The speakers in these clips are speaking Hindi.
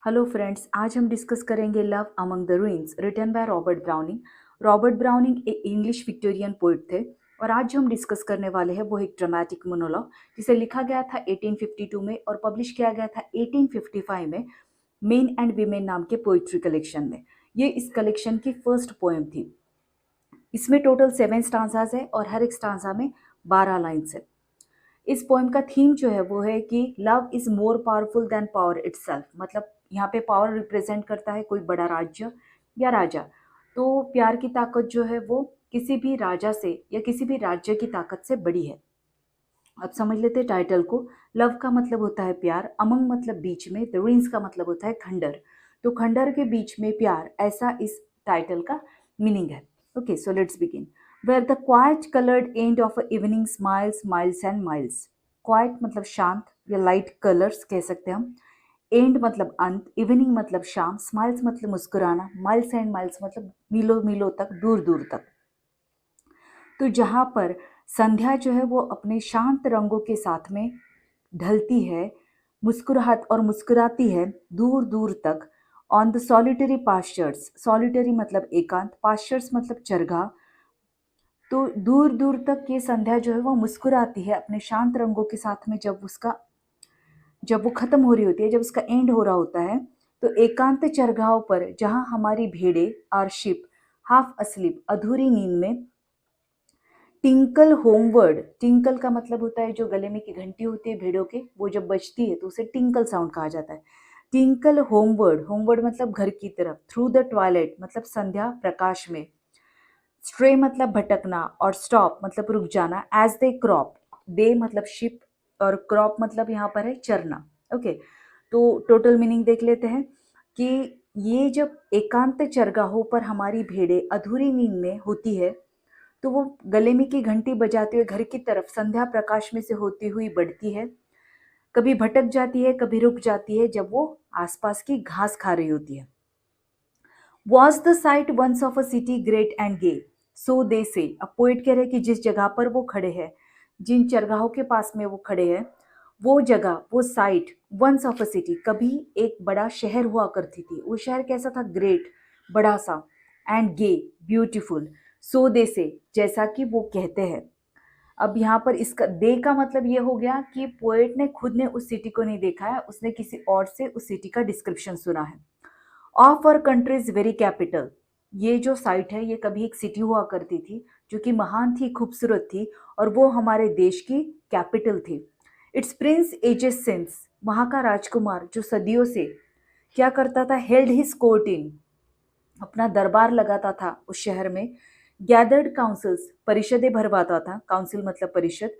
हेलो फ्रेंड्स, आज हम डिस्कस करेंगे love among the ruins written by Robert Browning. Robert Browning एक इंग्लिश विक्टोरियन पोइट थे और आज जो हम डिस्कस करने वाले हैं वो एक ड्रामेटिक मोनोलॉग जिसे लिखा गया था 1852 में और पब्लिश किया गया था 1855 में मेन एंड वीमेन नाम के पोइट्री कलेक्शन में। ये इस कलेक्शन की फर्स्ट पोएम थी। इसमें टोटल 7 स्टांजाज है और हर एक स्टांजा में 12 लाइन्स है। इस पोएम का थीम जो है वो है कि love is more powerful than power itself. मतलब यहाँ पे पावर रिप्रेजेंट करता है कोई बड़ा राज्य या राजा। तो प्यार की ताकत जो है वो किसी भी राजा से या किसी भी राज्य की ताकत से बड़ी है। अब समझ लेते हैं टाइटल को। लव का मतलब होता है प्यार, अमंग मतलब बीच में, द रूइंस का मतलब होता है खंडर। तो खंडर के बीच में प्यार, ऐसा इस टाइटल का मीनिंग है। Okay, so let's begin. Where the quiet coloured end of a evening smiles miles and miles. Quiet मतलब शांत या लाइट कलर्स कह सकते हैं हम। एंड मतलब अंत, इवनिंग मतलब शाम, स्माइल्स मतलब मुस्कुराना, माइल्स एंड माइल्स मतलब मीलों मीलों तक, दूर दूर तक। तो जहाँ पर संध्या जो है वो अपने शांत रंगों के साथ में ढलती है, मुस्कुराहट और मुस्कुराती है दूर दूर तक। On the solitary pastures, solitary मतलब एकांत, पास्चर्स मतलब चरगाह। तो दूर दूर तक ये संध्या जो है वो मुस्कुराती है अपने शांत रंगों के साथ में। जब वो खत्म हो रही होती है, जब उसका एंड हो रहा होता है, तो एकांत चरगाहों पर जहाँ हमारी भेड़े आर शिप हाफ अस्लीप, अधूरी नींद में, टिंकल होमवर्ड। टिंकल का मतलब होता है जो गले में की घंटी होती है भेड़ों के, वो जब बजती है तो उसे टिंकल साउंड कहा जाता है। टिंकल होमवर्ड, होमवर्ड मतलब घर की तरफ, थ्रू द ट्वाइलाइट मतलब संध्या प्रकाश में, स्ट्रे मतलब भटकना और स्टॉप मतलब रुक जाना, एज दे क्रॉप, दे मतलब शिप और क्रॉप मतलब यहाँ पर है चरना। ओके, तो टोटल मीनिंग देख लेते हैं कि ये जब एकांत चरगाहों पर हमारी भेड़ें अधूरी नींद में होती है तो वो गले में की घंटी बजाते हुए घर की तरफ संध्या प्रकाश में से होती हुई बढ़ती है। कभी भटक जाती है, कभी रुक जाती है जब वो आसपास की घास खा रही होती है। Was the site once of a city great and gay, so they say. अब पोइट कह रहे हैं कि जिस जगह पर वो खड़े हैं, जिन चरगाहों के पास में वो खड़े हैं, वो जगह, वो site, once of a city, कभी एक बड़ा शहर हुआ करती थी। वो शहर कैसा था? ग्रेट, बड़ा सा, and gay, beautiful, so they से, जैसा कि वो कहते हैं। अब यहाँ पर इसका दे का मतलब ये हो गया कि पोएट ने खुद ने उस सिटी को नहीं देखा है, उसने किसी और से उस सिटी का डिस्क्रिप्शन सुना है। Of our countries very capital, ये जो साइट है ये कभी एक सिटी हुआ करती थी जो कि महान थी, खूबसूरत थी, और वो हमारे देश की कैपिटल थी। इट्स प्रिंस एजेस सिंस, वहाँ का राजकुमार जो सदियों से क्या करता था? हेल्ड हिज कोर्ट इन, अपना दरबार लगाता था उस शहर में। गैदर्ड काउंसिल्स, परिषदें भरवाता था, काउंसिल मतलब परिषद।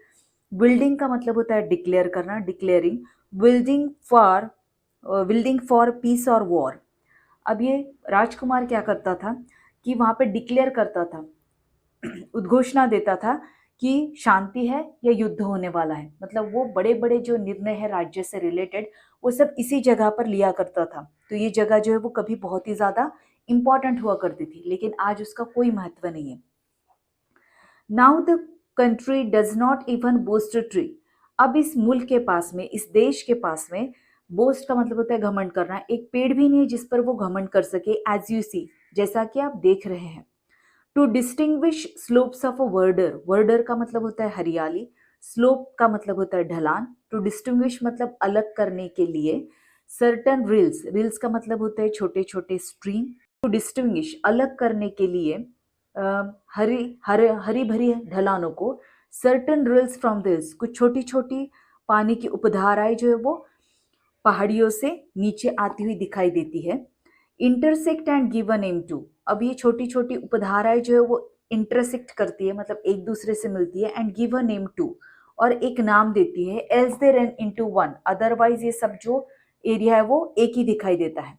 बिल्डिंग का मतलब होता है डिक्लेयर करना, declaring. Building for, building for piece और वॉर। अब ये राजकुमार क्या करता था कि वहाँ पे डिक्लेयर करता था, उद्घोषणा देता था कि शांति है या युद्ध होने वाला है। मतलब वो बड़े बड़े जो निर्णय है राज्य से रिलेटेड, वो सब इसी जगह पर लिया करता था। तो ये जगह जो है वो कभी बहुत ही ज़्यादा इम्पॉर्टेंट हुआ करती थी, लेकिन आज उसका कोई महत्व नहीं है। Now the country does not even boast a tree, अब इस मुल्क के पास में, इस देश के पास में, बोस्ट का मतलब होता है घमंड करना, एक पेड़ भी नहीं है जिस पर वो घमंड कर सके। एज यू सी, जैसा कि आप देख रहे हैं। To distinguish slopes of a verdure, verdure का मतलब होता है हरियाली, स्लोप का मतलब होता है ढलान। टू डिस्टिंग्विश मतलब अलग करने के लिए। सर्टन रिल्स, रिल्स का मतलब होता है छोटे छोटे स्ट्रीम। टू डिस्टिंग्विश अलग करने के लिए हरी भरी ढलानों को। सर्टन रिल्स फ्रॉम दिस, कुछ छोटी छोटी पानी की उपधाराएं जो है वो पहाड़ियों से नीचे आती हुई दिखाई देती है। Intersect and give a name to, अब ये छोटी छोटी उपधाराएं जो है वो इंटरसेक्ट करती है, मतलब एक दूसरे से मिलती है, and give a name to, और एक नाम देती है। Else they run into one, otherwise ये सब जो एरिया है वो एक ही दिखाई देता है।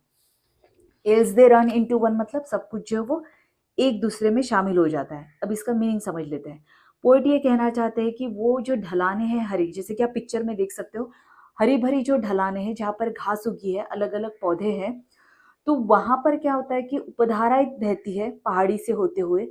Else they run into one मतलब सब कुछ जो है वो एक दूसरे में शामिल हो जाता है। अब इसका मीनिंग समझ लेते हैं। पोइट ये कहना चाहते हैं कि वो जो ढलाने हैं हरी, जैसे कि आप पिक्चर में देख सकते हो, हरी भरी जो ढलाने हैं जहाँ पर घास उगी है, अलग अलग पौधे हैं, तो वहां पर क्या होता है कि उपधाराएं बहती है पहाड़ी से होते हुए।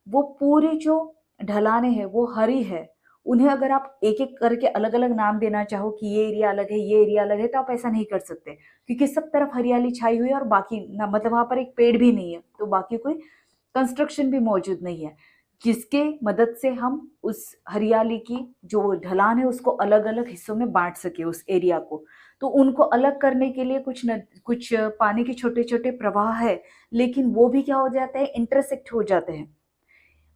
वो पूरी जो ढलाने हैं वो हरी है, उन्हें अगर आप एक एक करके अलग अलग नाम देना चाहो कि ये एरिया अलग है, ये एरिया अलग है, तो आप ऐसा नहीं कर सकते, क्योंकि सब तरफ हरियाली छाई हुई है और बाकी ना, मतलब वहां पर एक पेड़ भी नहीं है, तो बाकी कोई कंस्ट्रक्शन भी मौजूद नहीं है, जिसके मदद से हम उस हरियाली की जो ढलान है उसको अलग अलग हिस्सों में बांट सके उस एरिया को। तो उनको अलग करने के लिए कुछ पानी के छोटे छोटे प्रवाह है, लेकिन वो भी क्या हो जाते हैं, इंटरसेक्ट हो जाते हैं।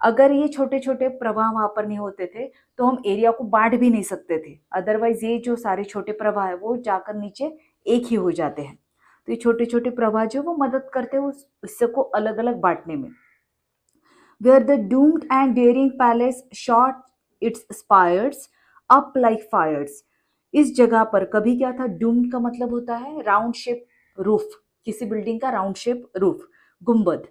अगर ये छोटे छोटे प्रवाह वहां पर नहीं होते थे तो हम एरिया को बांट भी नहीं सकते थे, अदरवाइज ये जो सारे छोटे प्रवाह है वो जाकर नीचे एक ही हो जाते हैं। तो ये छोटे छोटे प्रवाह जो वो मदद करते हैं उस हिस्से को अलग अलग बांटने में। where the doomed and daring palace shot its spires up like fires। इस जगह पर कभी क्या था, डूम्ड का मतलब होता है राउंड शेप रूफ, किसी बिल्डिंग का राउंड शेप रूफ, गुंबद।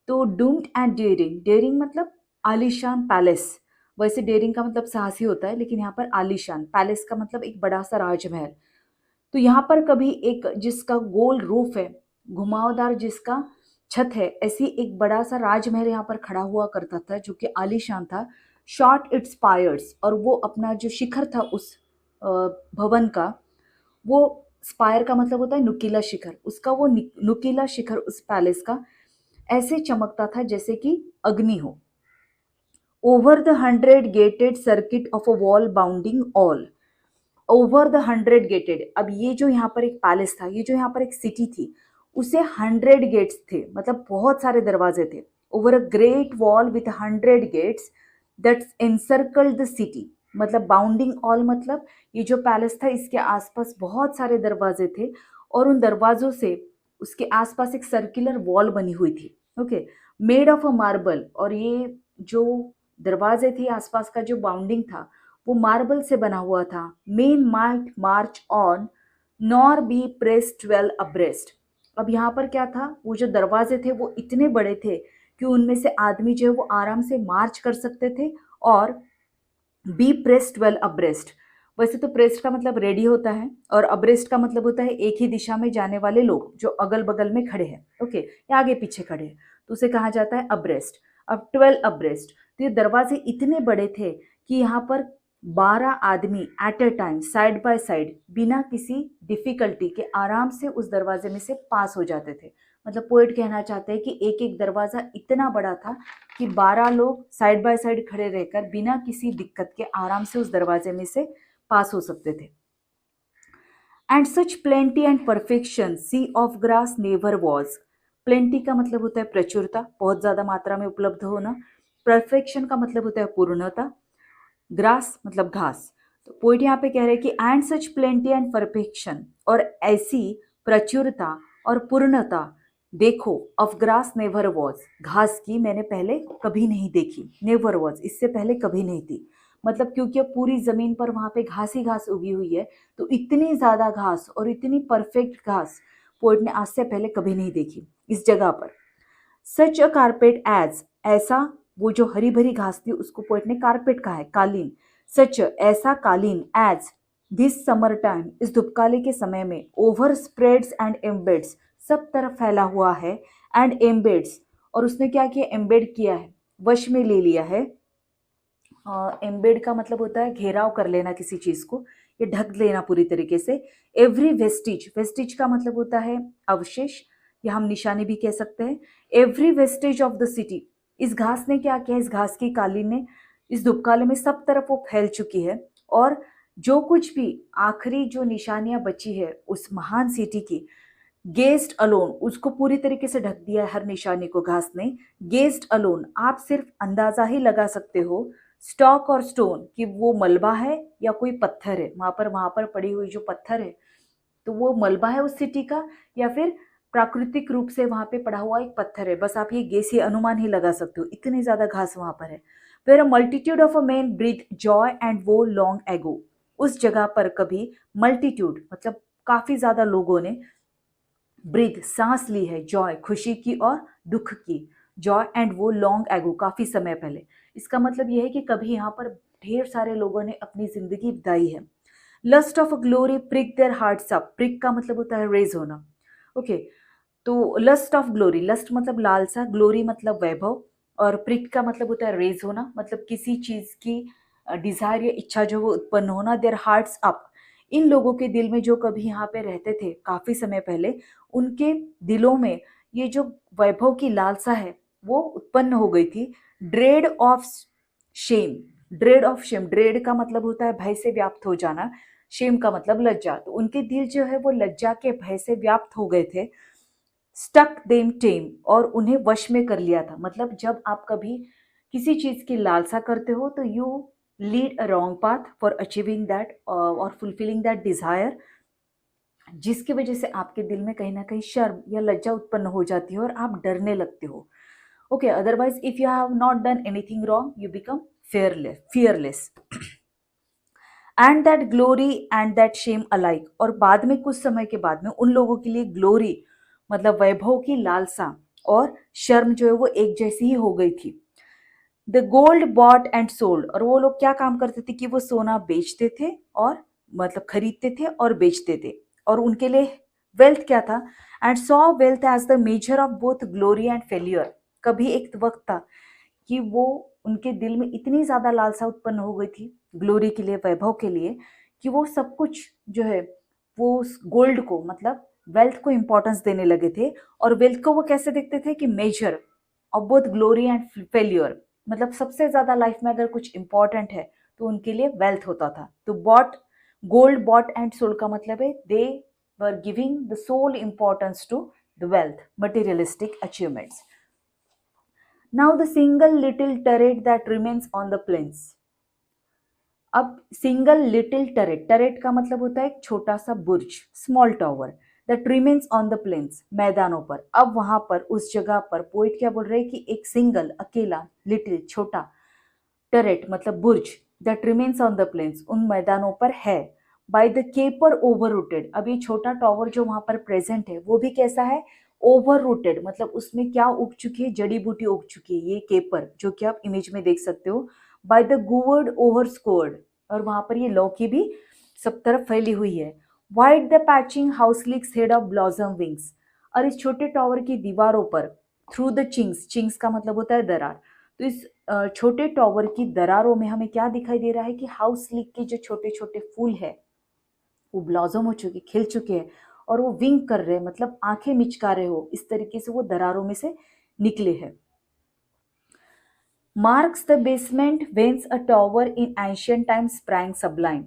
तो डूम्ड एंड डेयरिंग, डेयरिंग मतलब आलीशान पैलेस, वैसे डेयरिंग का मतलब साहसी होता है, लेकिन यहाँ पर आलीशान पैलेस का मतलब एक बड़ा सा राजमहल। तो यहाँ पर कभी एक जिसका गोल रूफ है, घुमावदार जिसका छत है, ऐसी एक बड़ा सा राजमहल यहाँ पर खड़ा हुआ करता था जो कि आलीशान था। शॉर्ट इट्स स्पायर्स, और वो अपना जो शिखर था उस भवन का, वो स्पायर का मतलब होता है नुकीला शिखर, उसका वो नुकीला शिखर उस पैलेस का ऐसे चमकता था जैसे कि अग्नि हो। Over the 100 gated circuit of a wall bounding all, over the 100 gated, अब ये जो यहाँ पर एक पैलेस था, ये जो यहाँ पर एक सिटी थी, उसे 100 गेट्स थे, मतलब बहुत सारे दरवाजे थे। Over a great wall with 100 gates that's encircled the city, मतलब बाउंडिंग ऑल मतलब ये जो पैलेस था इसके आसपास बहुत सारे दरवाजे थे, और उन दरवाजों से उसके आसपास एक सर्कुलर वॉल बनी हुई थी। Okay, made of a marble, और ये जो दरवाजे थे आसपास का जो बाउंडिंग था वो मार्बल से बना हुआ था। Main might march on nor be pressed well abreast, अब यहाँ पर क्या था, वो जो दरवाजे थे वो इतने बड़े थे कि उनमें से आदमी जो है वो आराम से मार्च कर सकते थे, और बी प्रेस्ड वेल अब्रेस्ट, वैसे तो प्रेस्ड का मतलब रेडी होता है, और अब्रेस्ट का मतलब होता है एक ही दिशा में जाने वाले लोग जो अगल बगल में खड़े हैं, ओके, या आगे पीछे खड़े हैं, तो उसे कहा जाता है अब्रेस्ट। अब 12 अब्रेस्ट, तो ये दरवाजे इतने बड़े थे कि यहाँ पर 12 आदमी at a time side by side बिना किसी डिफिकल्टी के आराम से उस दरवाजे में से पास हो जाते थे। मतलब पोएट कहना चाहते हैं कि एक एक दरवाजा इतना बड़ा था कि 12 लोग साइड बाय साइड खड़े रहकर बिना किसी दिक्कत के आराम से उस दरवाजे में से पास हो सकते थे। And such plenty and perfection see of grass never was, plenty का मतलब होता है प्रचुरता, बहुत ज्यादा मात्रा में उपलब्ध होना, परफेक्शन का मतलब होता है पूर्णता, ग्रास मतलब घास। तो पोइट यहाँ पे कह रहे हैं कि and such plenty and perfection, और ऐसी प्रचुरता और पूर्णता देखो, ऑफ ग्रास नेवर वॉज, घास की मैंने पहले कभी नहीं देखी, नेवर वॉज इससे पहले कभी नहीं थी, मतलब क्योंकि अब पूरी जमीन पर वहां पे घास ही घास उगी हुई है, तो इतनी ज्यादा घास और इतनी परफेक्ट घास पोइट ने आज से पहले कभी नहीं देखी इस जगह पर। सच अ कारपेट एज, ऐसा वो जो हरी भरी घास थी उसको पोइट ने कारपेट कहा है, कालीन। सच ऐसा कालीन एज दिस समर टाइम, इस धुपकाले के समय में, ओवर स्प्रेड्स एंड एम्बेड्स, सब तरफ फैला हुआ है, एंड एम्बेड्स, और उसने क्या किया, एम्बेड किया है, वश में ले लिया है। एम्बेड का मतलब होता है घेराव कर लेना किसी चीज को, ये ढक लेना पूरी तरीके से। एवरी वेस्टिज, वेस्टिज का मतलब होता है अवशेष, या हम निशानी भी कह सकते हैं। Every wastage of the city, इस घास ने क्या किया, इस घास की कालीन ने इस धुपकाले में सब तरफ वो फैल चुकी है, और जो कुछ भी आखिरी जो निशानियां बची है उस महान सिटी की, गेस्ट अलोन, उसको पूरी तरीके से ढक दिया है हर निशानी को घास ने। गेस्ट अलोन, आप सिर्फ अंदाजा ही लगा सकते हो, स्टॉक और स्टोन, कि वो मलबा है या कोई पत्थर है, वहां पर पड़ी हुई जो पत्थर है तो वो मलबा है उस सिटी का, या फिर प्राकृतिक रूप से वहां पे पड़ा हुआ एक पत्थर है, बस आप ये गेस ही अनुमान ही लगा सकते हो, इतनी ज्यादा घास वहां पर है। Where a multitude of a man breathe joy and woe long ago, उस जगह पर कभी मल्टीट्यूड मतलब काफी ज्यादा लोगों ने ब्रीथ सांस ली है, जॉय खुशी की और दुख की, जॉय एंड वो लॉन्ग एगो काफी समय पहले, इसका मतलब यह है कि कभी यहाँ पर ढेर सारे लोगों ने अपनी जिंदगी बिताई है। Lust of glory prick their hearts up, prick का मतलब होता है रेज होना, ओके। तो लस्ट ऑफ ग्लोरी, लस्ट मतलब लालसा, ग्लोरी मतलब वैभव, और प्रिक का मतलब होता है रेज होना, मतलब किसी चीज की डिज़ायर या इच्छा जो वो उत्पन्न होना, देयर हार्ट्स अप। इन लोगों के दिल में जो कभी यहाँ पे रहते थे काफ़ी समय पहले, उनके दिलों में ये जो वैभव की लालसा है वो उत्पन्न हो गई थी। Dread of shame, dread of shame, dread का मतलब होता है भय से व्याप्त हो जाना, शेम का मतलब लज्जा। तो उनके दिल जो है वो लज्जा के भय से व्याप्त हो गए थे। स्टक देम टेम, और उन्हें वश में कर लिया था। मतलब जब आप कभी किसी चीज की लालसा करते हो तो you lead a wrong path for achieving that और फुलफिलिंग दैट डिजायर, जिसकी वजह से आपके दिल में कहीं ना कहीं शर्म या लज्जा उत्पन्न हो जाती है और आप डरने लगते हो। Okay, otherwise if you have not done anything wrong you become fearless and that glory and that shame alike. और बाद में, कुछ समय के बाद में, उन लोगों के लिए ग्लोरी मतलब वैभव की लालसा और शर्म जो है वो एक जैसी ही हो गई थी। The gold bought and sold, और वो लोग क्या काम करते थे कि वो सोना बेचते थे और मतलब खरीदते थे और बेचते थे, और उनके लिए वेल्थ क्या था, and saw wealth as the measure of both glory and failure. कभी एक वक्त था कि वो उनके दिल में इतनी ज्यादा लालसा उत्पन्न हो गई थी ग्लोरी के लिए, वैभव के लिए, कि वो सब कुछ जो है वो उस गोल्ड को मतलब वेल्थ को इंपॉर्टेंस देने लगे थे। और वेल्थ को वो कैसे देखते थे कि major of both glory and failure, मतलब सबसे ज्यादा लाइफ में अगर कुछ इंपॉर्टेंट है तो उनके लिए वेल्थ होता था। तो bought, gold bought and sold का मतलब है they were giving the soul importance to the wealth, materialistic achievements. Now the single little turret that remains on the plains. अब सिंगल लिटिल टरेट, टरेट का मतलब होता है एक छोटा सा बुर्ज, small tower, that remains on the plains, मैदानों पर। अब वहां पर उस जगह पर पोइट क्या बोल रहे हैं कि एक सिंगल, अकेला, लिटिल, छोटा, टरेट मतलब बुर्ज, that remains on the plains, उन मैदानों पर है। By the caper over rooted, अब ये छोटा टावर जो वहां पर प्रेजेंट है वो भी कैसा है, ओवर रूटेड, मतलब उसमें क्या उग चुकी है, जड़ी बूटी उग चुकी है, ये केपर जो कि आप इमेज में देख सकते हो। बाय द गुवर्ड ओवर स्कोर्ड, और वहां पर ये लौकी भी सब तरफ फैली हुई है। Wide the patching house leeks head of blossom wings, और इस छोटे टावर की दीवारों पर थ्रू द चिंग्स, चिंग्स का मतलब होता है दरार, तो इस छोटे टावर की दरारों में हमें क्या दिखाई दे रहा है कि हाउस लीक के जो छोटे छोटे फूल है वो ब्लॉसम हो चुके, खिल चुके हैं, और वो विंक कर रहे हैं, मतलब आंखें मिचका रहे हो, इस तरीके से वो दरारों में से निकले हैं। Marks the basement whence a tower in ancient times sprang sublime,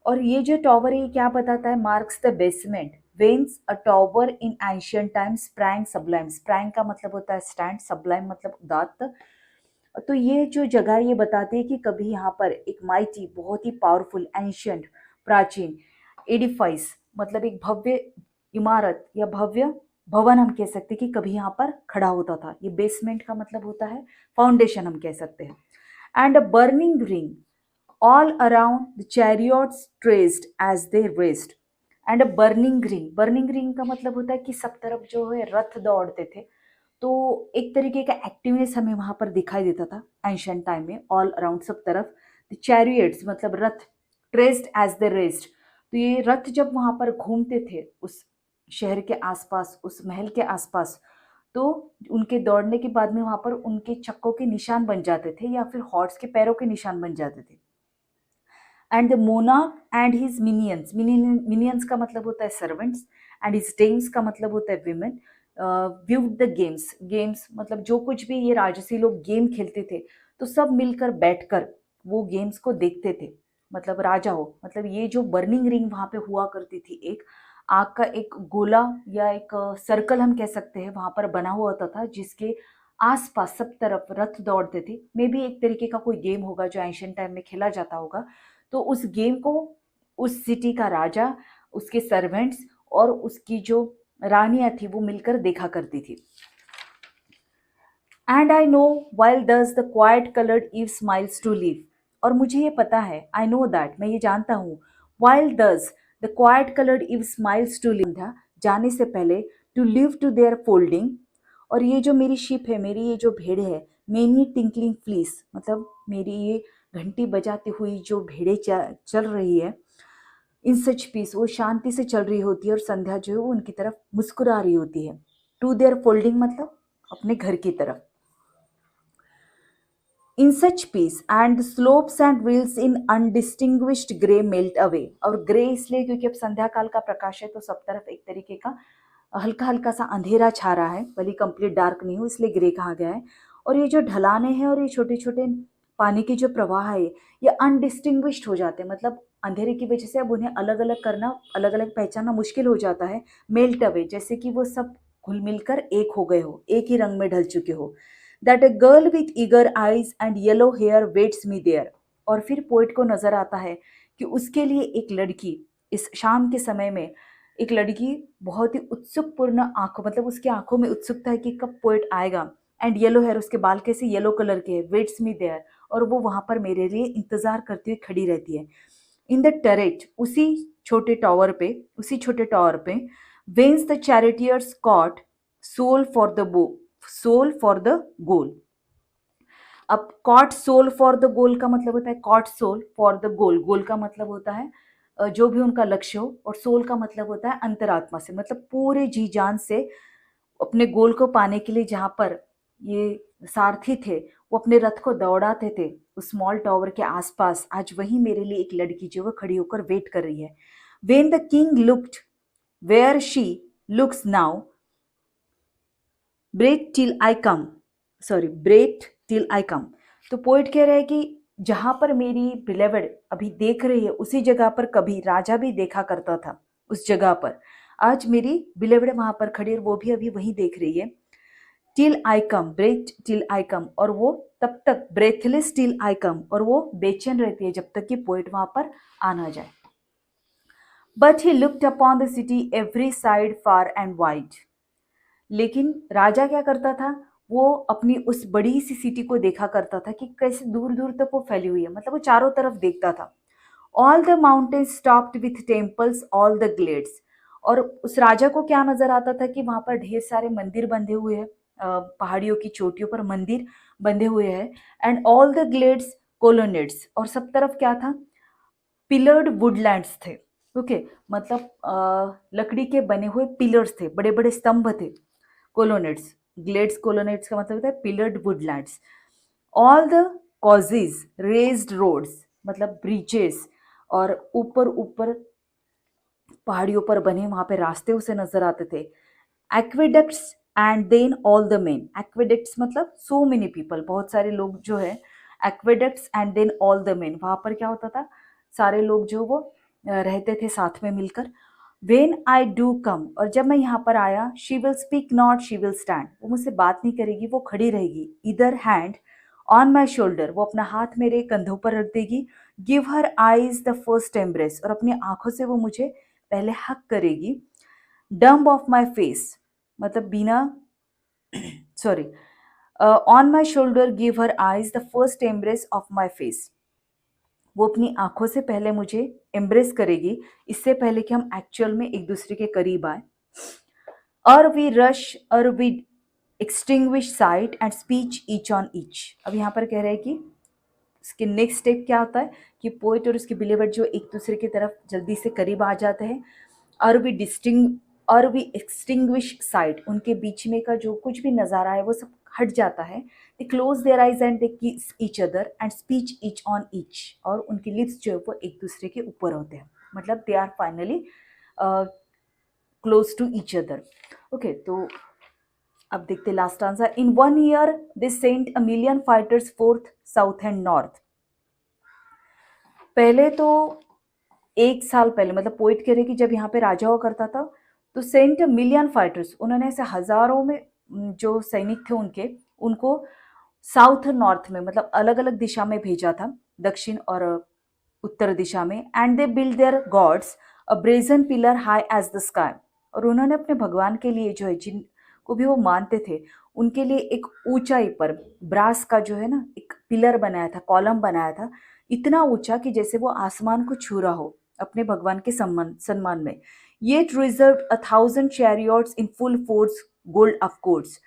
और ये जो टॉवर है ये क्या बताता है, marks the basement whence a tower in ancient times sprang sublime, sprang का मतलब होता है स्टैंड, sublime मतलब उदात्त। तो ये जो जगह ये बताती है कि कभी यहाँ पर एक माइटी, बहुत ही पावरफुल, एंशियंट, प्राचीन, एडिफाइस मतलब एक भव्य इमारत या भव्य भवन हम कह सकते हैं कि कभी यहाँ पर खड़ा होता था। ये बेसमेंट का मतलब होता है फाउंडेशन हम कह सकते हैं। And a burning ring all around the chariots traced as they raced, and a burning ring, burning ring का मतलब होता है कि सब तरफ जो है रथ दौड़ते थे, तो एक तरीके का एक्टिवनेस हमें वहां पर दिखाई देता था एंशियंट टाइम में, ऑल अराउंड सब तरफ। द चैरियट्स मतलब रथ, ट्रेस्ड एज द रेस्ट, तो ये रथ जब वहां पर घूमते थे उस शहर के आसपास, उस महल के आसपास, तो उनके दौड़ने के बाद में वहां पर उनके चक्कों के निशान बन जाते थे या फिर हॉर्स के पैरों के निशान बन जाते थे। And the monarch and his minions, minions का मतलब होता है सर्वेंट्स, एंड हिज डेम्स का मतलब होता है women, viewed the games, games मतलब जो कुछ भी ये राजसी लोग गेम खेलते थे तो सब मिलकर बैठकर वो गेम्स को देखते थे। मतलब राजा हो, मतलब ये जो बर्निंग रिंग वहां पे हुआ करती थी, एक आग का एक गोला या एक सर्कल हम कह सकते हैं वहां पर बना हुआ होता था, जिसके आसपास सब तरफ रथ दौड़ते थे। मे भी एक तरीके का कोई गेम होगा जो एंशियंट टाइम में खेला जाता होगा। तो उस गेम को उस सिटी का राजा, उसके सर्वेंट्स और उसकी जो रानियां थी वो मिलकर देखा करती थी। And I know while thus the quiet coloured eve smiles to leave, और मुझे ये पता है, आई नो दैट मैं ये जानता हूँ, while thus the quiet coloured eve smiles to leave था जाने से पहले, to live to their folding, और ये जो मेरी शिप है, मेरी ये जो भेड़ है, मेनी टिंकलिंग फ्लीस मतलब मेरी ये घंटी बजाती हुई जो भेड़े चल रही है, इन सच पीस वो शांति से चल रही होती है, और संध्या जो है वो उनकी तरफ मुस्कुरा रही होती है। टू देयर फोल्डिंग मतलब अपने घर की तरफ। In such peace and the slopes and rills in undistinguished grey melt away. और ग्रे इसलिए क्योंकि अब संध्या काल का प्रकाश है तो सब तरफ एक तरीके का हल्का हल्का सा अंधेरा छा रहा है, भले कंप्लीट डार्क नहीं हो, इसलिए ग्रे कहा गया है। और ये जो ढलाने हैं और ये छोटे छोटे पानी के जो प्रवाह है ये अनडिस्टिंग्विश्ड हो जाते हैं, मतलब अंधेरे की वजह से अब उन्हें अलग अलग करना, अलग अलग पहचानना मुश्किल हो जाता है। मेल्ट अवे, जैसे कि वो सब घुल मिलकर एक हो गए हो, एक ही रंग में ढल चुके हो। That a girl with eager eyes and yellow hair waits me there. और फिर पोइट को नजर आता है कि उसके लिए एक लड़की इस शाम के समय में, एक लड़की बहुत ही उत्सुकपूर्ण आंखों, मतलब उसकी आंखों में उत्सुकता है कि कब पोइट आएगा। एंड येलो हेयर, उसके बाल कैसे येलो कलर के है, वेट्स मी देयर, और वो वहां पर मेरे लिए इंतजार करती हुई खड़ी रहती है। इन द टेरेट, उसी छोटे टावर पे whence the charioteers caught soul for the goal. अब caught soul for the goal का मतलब होता है, caught soul for the goal, goal का मतलब होता है जो भी उनका लक्ष्य हो, और सोल का मतलब होता है अंतरात्मा से, मतलब पूरे जी जान से अपने गोल को पाने के लिए जहां पर ये सारथी थे वो अपने रथ को दौड़ाते थे उस स्मॉल टावर के आसपास, आज वही मेरे लिए एक लड़की जो वो खड़ी होकर वेट कर रही है। When the king looked where she looks now, breath till I come, breath till I come. तो पोइट कह रहे हैं कि जहां पर मेरी बिलेवड अभी देख रही है उसी जगह पर कभी राजा भी देखा करता था, उस जगह पर आज मेरी बिलेवड वहां पर खड़ी और वो भी अभी वही देख रही है। Till I come, breath till I come, और वो तब तक ब्रेथलेस टिल आई कम, और वो बेचैन रहती है जब तक कि पोइट वहां पर आ ना जाए। But he looked upon the city every side far and wide. लेकिन राजा क्या करता था, वो अपनी उस बड़ी सी सिटी को देखा करता था कि कैसे दूर दूर तक वो फैली हुई है, मतलब वो चारों तरफ देखता था। All the mountains topped with temples, all the glades. और उस राजा को क्या नजर आता था कि वहां पर ढेर सारे मंदिर बंधे हुए हैं, पहाड़ियों की चोटियों पर मंदिर बंधे हुए हैं। एंड ऑल द ग्लेड्स कोलोनेड्स, और सब तरफ क्या था, पिलर्ड वुडलैंड्स थे। ओके, मतलब लकड़ी के बने हुए पिलर्स थे, बड़े बड़े स्तंभ थे। कोलोनेट्स, ग्लेड्स कोलोनेट्स का मतलब होता है pillared woodlands. All the causeys raised roads, मतलब ब्रिजेस, और ऊपर ऊपर पहाड़ियों पर बने वहां पे रास्ते उसे नजर आते थे। Aqueducts and then all the men, aqueducts मतलब सो मेनी पीपल, बहुत सारे लोग जो है। Aqueducts and then all the men, वहां पर क्या होता था, सारे लोग जो वो रहते थे साथ में मिलकर। वेन आई डू कम, और जब मैं यहाँ पर आया, she will speak not she will stand, वो मुझसे बात नहीं करेगी, वो खड़ी रहेगी। इधर हैंड ऑन माई शोल्डर, वो अपना हाथ मेरे कंधों पर रख देगी। Give her eyes the first embrace, और अपनी आंखों से वो मुझे पहले हक करेगी। डम्ब ऑफ माई फेस, मतलब बिना sorry, on my shoulder give her eyes the first embrace of my face, वो अपनी आंखों से पहले मुझे एम्ब्रेस करेगी, इससे पहले कि हम एक्चुअल में एक दूसरे के करीब आए। और we extinguish sight and speech each on each. अब यहाँ पर कह रहे हैं कि इसके नेक्स्ट स्टेप क्या होता है कि पोइट और उसके बिलीवर जो एक दूसरे की तरफ जल्दी से करीब आ जाते हैं। और वी एक्सटिंग्विश साइट, उनके बीच में का जो कुछ भी नज़ारा है वो सब हट जाता है। They close their eyes and they किस each other and speech each on each, और उनके लिप्स जो है वो एक दूसरे के ऊपर होते हैं, मतलब they are finally close to each other. Okay, तो अब देखते last answer. In 1 year they sent a million fighters forth south and north. पहले तो 1 साल पहले, मतलब पोइट कह रहे कि जब यहाँ पे राजा हुआ करता था तो सेंट अ मिलियन फाइटर्स, उन्होंने ऐसे हजारों में जो सैनिक थे उनके, उनको साउथ नॉर्थ में, मतलब अलग अलग दिशा में भेजा था, दक्षिण और उत्तर दिशा में। And they build their gods a brazen pillar high as the sky, और उन्होंने अपने भगवान के लिए जो है, जिनको भी वो मानते थे, उनके लिए एक ऊंचाई पर ब्रास का जो है ना एक पिलर बनाया था, कॉलम बनाया था, इतना ऊंचा कि जैसे वो आसमान को छू रहा हो अपने भगवान के सम्मान में। ये reserve 1,000 chariots in full force gold of course,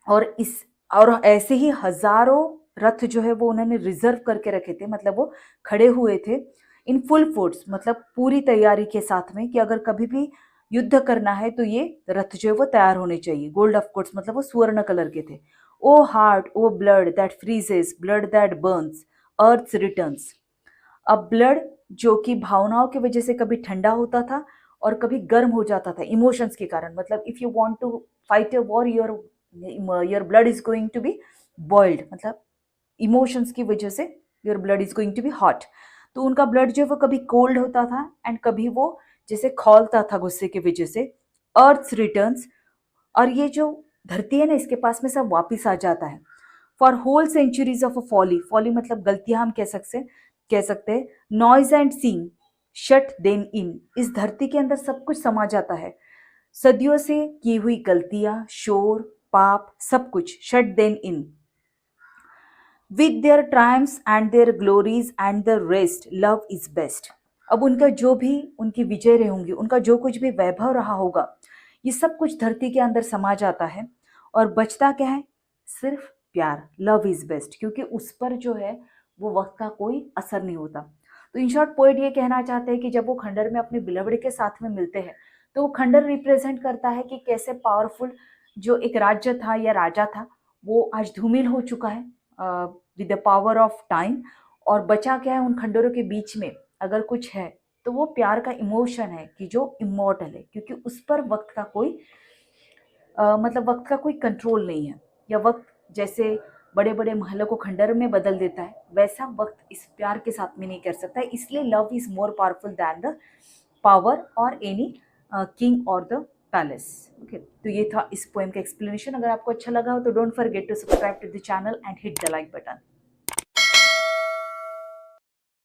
और ऐसे ही हजारों रथ जो है वो उन्होंने रिजर्व करके रखे थे, मतलब वो खड़े हुए थे इन फुल फोर्स, मतलब पूरी तैयारी के साथ में कि अगर कभी भी युद्ध करना है तो ये रथ जो है वो तैयार होने चाहिए। गोल्ड ऑफ कोर्स मतलब वो स्वर्ण कलर के थे। O heart, O blood that freezes, blood that burns, earth returns. अब ब्लड जो कि भावनाओं की वजह से कभी ठंडा होता था और कभी गर्म हो जाता था इमोशंस के कारण। मतलब if you want to fight a war, your blood is going to be boiled, मतलब इमोशंस की वजह से your blood is going to be hot. तो उनका ब्लड जो है वो कभी कोल्ड होता था एंड कभी वो जैसे खौलता था गुस्से की वजह से। अर्थ रिटर्न्स, और ये जो धरती है ना इसके पास में सब वापिस आ जाता है। For whole centuries of a folly, folly मतलब गलतियां हम कह सकते हैं। Noise and sin shut them in, इस धरती के अंदर सब कुछ समा जाता है। सदियों से की हुई गलतियां, शोर, पाप, सब कुछ shut them in. With their triumphs and their glories and the rest, love is best. अब उनका जो भी उनकी विजय रही होंगी, उनका जो कुछ भी वैभव रहा होगा, ये सब कुछ धरती के अंदर समा जाता है और बचता क्या है? सिर्फ प्यार, लव इज बेस्ट, क्योंकि उस पर जो है वो वक्त का कोई असर नहीं होता। तो इन शॉर्ट पोएट ये कहना चाहते हैं कि जब वो खंडर में अपने बिलवड के साथ में मिलते हैं तो वो खंडर रिप्रेजेंट करता है कि कैसे पावरफुल जो एक राज्य था या राजा था वो आज धूमिल हो चुका है with the power of time. और बचा क्या है उन खंडरों के बीच में? अगर कुछ है तो वो प्यार का इमोशन है कि जो इमोर्टल है, क्योंकि उस पर वक्त का कोई मतलब वक्त का कोई कंट्रोल नहीं है। या वक्त जैसे बड़े बड़े महलों को खंडर में बदल देता है, वैसा वक्त इस प्यार के साथ में नहीं कर सकता है। इसलिए love is more powerful then the power और एनी किंग और द पैलेस। ओके, तो ये था इस पोएम का एक्सप्लेनेशन। अगर आपको अच्छा लगा हो तो don't forget to subscribe to the channel and hit the like button.